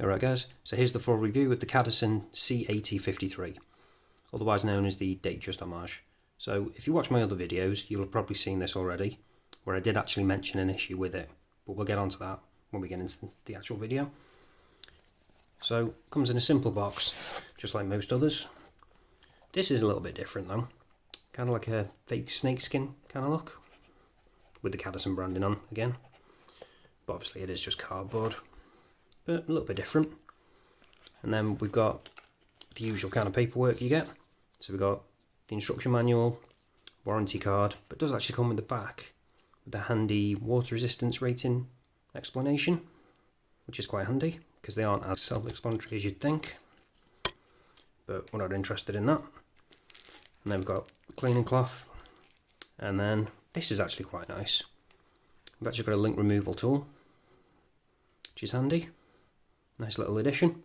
Alright guys, so here's the full review of the Cadisen C8053, otherwise known as the Datejust Homage. So if you watch my other videos, you'll have probably seen this already, where I did actually mention an issue with it, but we'll get onto that when we get into the actual video. So, it comes in a simple box, just like most others. This is a little bit different though, kind of like a fake snakeskin kind of look, with the Cadisen branding on again, but obviously it is just cardboard. But a little bit different. And then we've got the usual kind of paperwork you get. So we've got the instruction manual, warranty card, but it does actually come with the back with the handy water resistance rating explanation, which is quite handy because they aren't as self-explanatory as you'd think. But we're not interested in that. And then we've got the cleaning cloth, and then this is actually quite nice. We've actually got a link removal tool, which is handy. Nice little addition.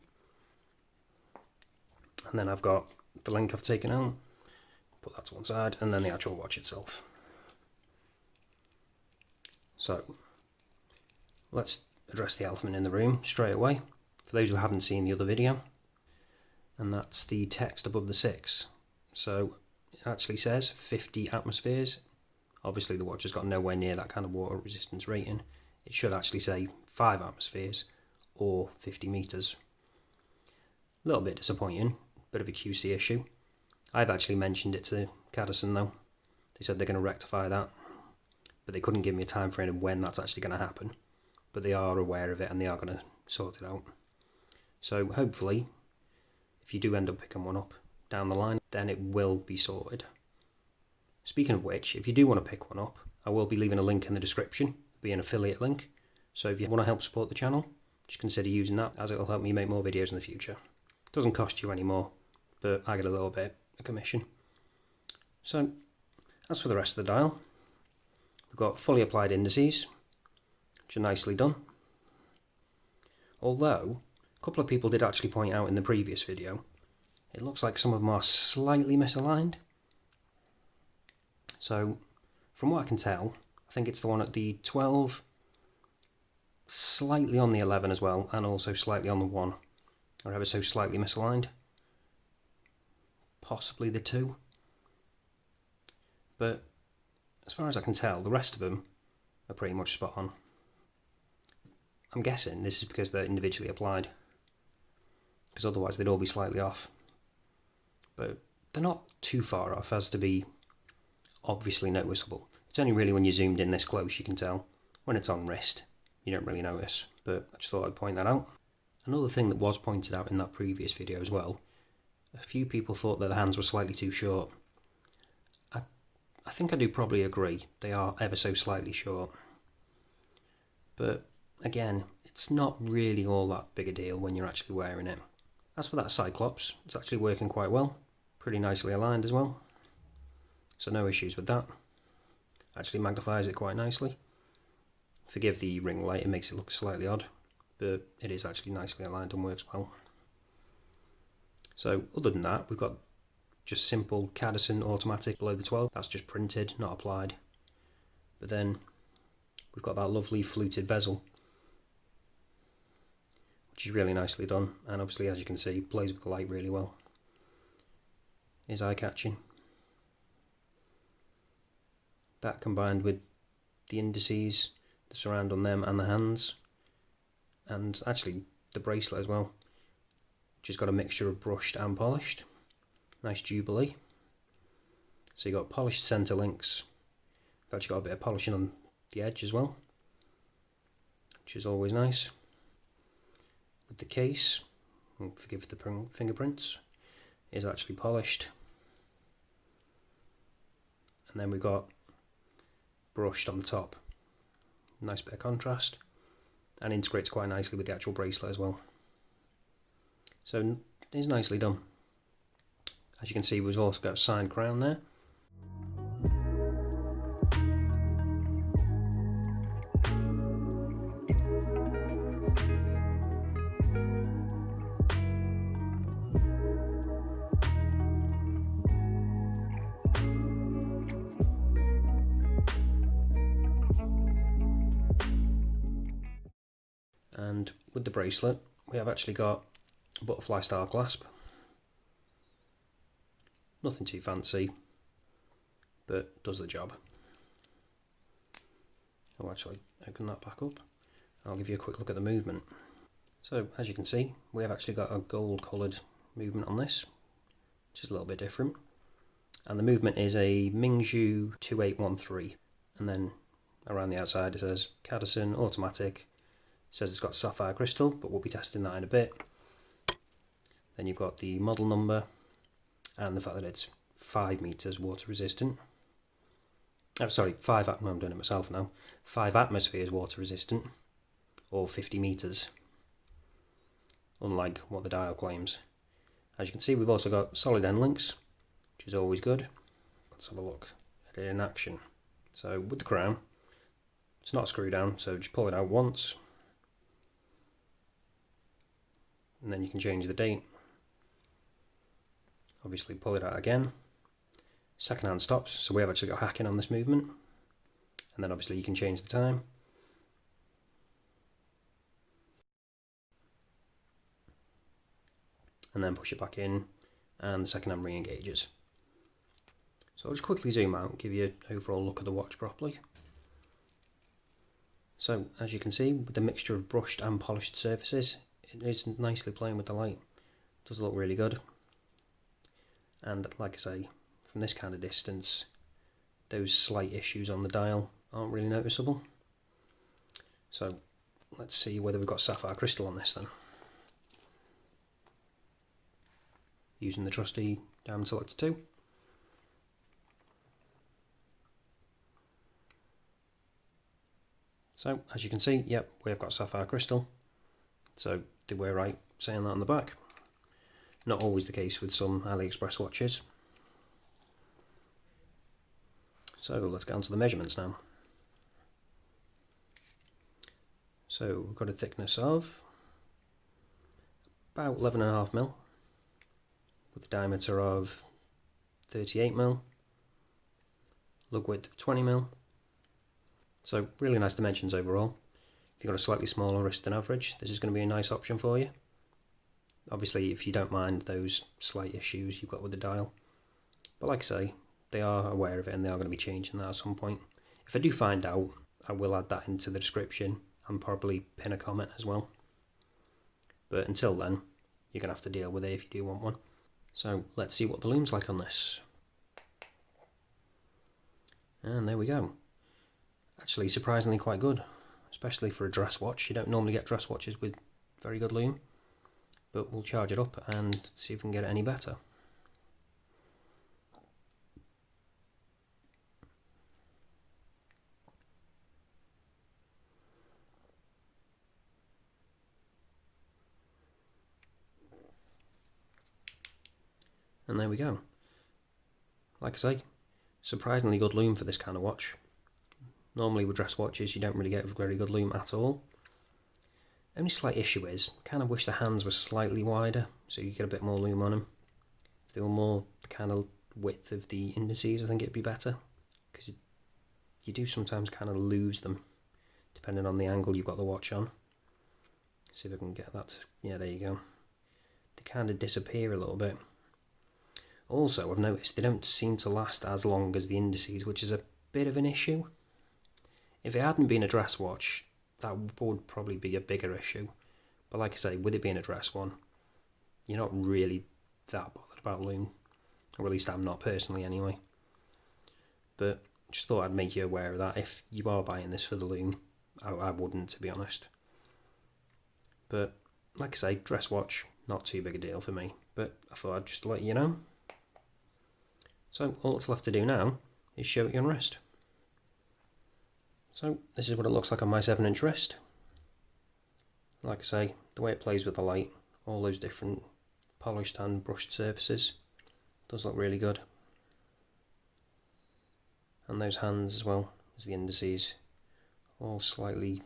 And then I've got the link I've taken out, put that to one side, and then the actual watch itself. So let's address the elephant in the room straight away, for those who haven't seen the other video, and that's the text above the 6. So it actually says 50 atmospheres. Obviously the watch has got nowhere near that kind of water resistance rating. It should actually say 5 atmospheres. Or 50 meters. A little bit disappointing, bit of a QC issue. I've actually mentioned it to Cadisen though. They said they're going to rectify that, but they couldn't give me a time frame of when that's actually going to happen. But they are aware of it and they are going to sort it out. So hopefully, if you do end up picking one up down the line, then it will be sorted. Speaking of which, if you do want to pick one up, I will be leaving a link in the description. It'll be an affiliate link. So if you want to help support the channel, just consider using that, as it will help me make more videos in the future. It doesn't cost you any more, but I get a little bit of commission. So, as for the rest of the dial, we've got fully applied indices, which are nicely done. Although, a couple of people did actually point out in the previous video, it looks like some of them are slightly misaligned. So, from what I can tell, I think it's the one at the 12, slightly on the 11 as well, and also slightly on the 1, or ever so slightly misaligned. Possibly the 2. But as far as I can tell, the rest of them are pretty much spot on. I'm guessing this is because they're individually applied, because otherwise they'd all be slightly off. But they're not too far off as to be obviously noticeable. It's only really when you're zoomed in this close you can tell. When it's on wrist, you don't really notice, but I just thought I'd point that out. Another thing that was pointed out in that previous video as well, a few people thought that the hands were slightly too short. I think I do probably agree, they are ever so slightly short. But again, it's not really all that big a deal when you're actually wearing it. As for that Cyclops, it's actually working quite well, pretty nicely aligned as well. So no issues with that. Actually magnifies it quite nicely. Forgive the ring light, it makes it look slightly odd, but it is actually nicely aligned and works well. So other than that, we've got just simple Cadisen automatic below the 12, that's just printed, not applied. But then we've got that lovely fluted bezel, which is really nicely done, and obviously as you can see, plays with the light really well. Is eye-catching. That combined with the indices, the surround on them and the hands, and actually the bracelet as well, which has got a mixture of brushed and polished. Nice Jubilee. So you got polished centre links. You've actually got a bit of polishing on the edge as well, which is always nice. With the case, forgive the fingerprints, is actually polished. And then we've got brushed on the top. Nice bit of contrast, and integrates quite nicely with the actual bracelet as well. So it is nicely done. As you can see, we've also got a signed crown there. And with the bracelet, we have actually got a butterfly style clasp. Nothing too fancy, but does the job. I'll actually open that back up. I'll give you a quick look at the movement. So as you can see, we have actually got a gold coloured movement on this, which is a little bit different. And the movement is a Mingzhu 2813. And then around the outside it says Cadisen automatic. It says it's got sapphire crystal, but we'll be testing that in a bit. Then you've got the model number and the fact that it's 5 meters water resistant. Oh, sorry, I'm doing it myself now. 5 atmospheres water resistant, or 50 meters, unlike what the dial claims. As you can see, we've also got solid end links, which is always good. Let's have a look at it in action. So with the crown, it's not a screw down, so just pull it out once, and then you can change the date. Obviously pull it out again. Second hand stops, so we have actually got hacking on this movement. And then obviously you can change the time. And then push it back in, and the second hand re-engages. So I'll just quickly zoom out and give you an overall look at the watch properly. So as you can see, with the mixture of brushed and polished surfaces, it is nicely playing with the light. It does look really good. And like I say, from this kind of distance, those slight issues on the dial aren't really noticeable. So let's see whether we've got sapphire crystal on this then. Using the trusty diamond selector 2. So as you can see, yep, we have got sapphire crystal. So did we right saying that on the back? Not always the case with some AliExpress watches. So let's get on to the measurements now. So we've got a thickness of about 11.5mm with a diameter of 38mm, lug width of 20mm. So really nice dimensions overall. If you've got a slightly smaller wrist than average, this is going to be a nice option for you. Obviously, if you don't mind those slight issues you've got with the dial. But like I say, they are aware of it and they are going to be changing that at some point. If I do find out, I will add that into the description and probably pin a comment as well. But until then, you're going to have to deal with it if you do want one. So let's see what the Lume's like on this. And there we go. Actually surprisingly quite good, especially for a dress watch. You don't normally get dress watches with very good Lume. But we'll charge it up and see if we can get it any better. And there we go. Like I say, surprisingly good Lume for this kind of watch. Normally with dress watches you don't really get very good Lume at all. Only slight issue is, I kind of wish the hands were slightly wider so you get a bit more Lume on them. If they were more the kind of width of the indices, I think it'd be better. Because you do sometimes kind of lose them, depending on the angle you've got the watch on. See if I can get that. Yeah, there you go. They kind of disappear a little bit. Also, I've noticed they don't seem to last as long as the indices, which is a bit of an issue. If it hadn't been a dress watch, that would probably be a bigger issue. But like I say, with it being a dress one, you're not really that bothered about Lume. Or at least I'm not personally anyway. But just thought I'd make you aware of that. If you are buying this for the Lume, I wouldn't, to be honest. But like I say, dress watch, not too big a deal for me. But I thought I'd just let you know. So all that's left to do now is show it on wrist. So this is what it looks like on my 7-inch wrist. Like I say, the way it plays with the light, all those different polished and brushed surfaces, does look really good. And those hands as well as the indices, all slightly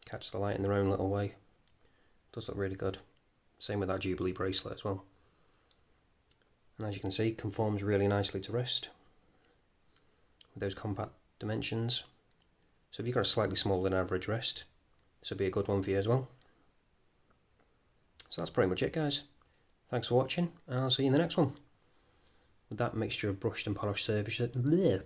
catch the light in their own little way. Does look really good. Same with that Jubilee bracelet as well. And as you can see, conforms really nicely to wrist with those compact dimensions. So if you've got a slightly smaller than average wrist, this would be a good one for you as well. So that's pretty much it, guys. Thanks for watching, and I'll see you in the next one with that mixture of brushed and polished surfaces. Bleh.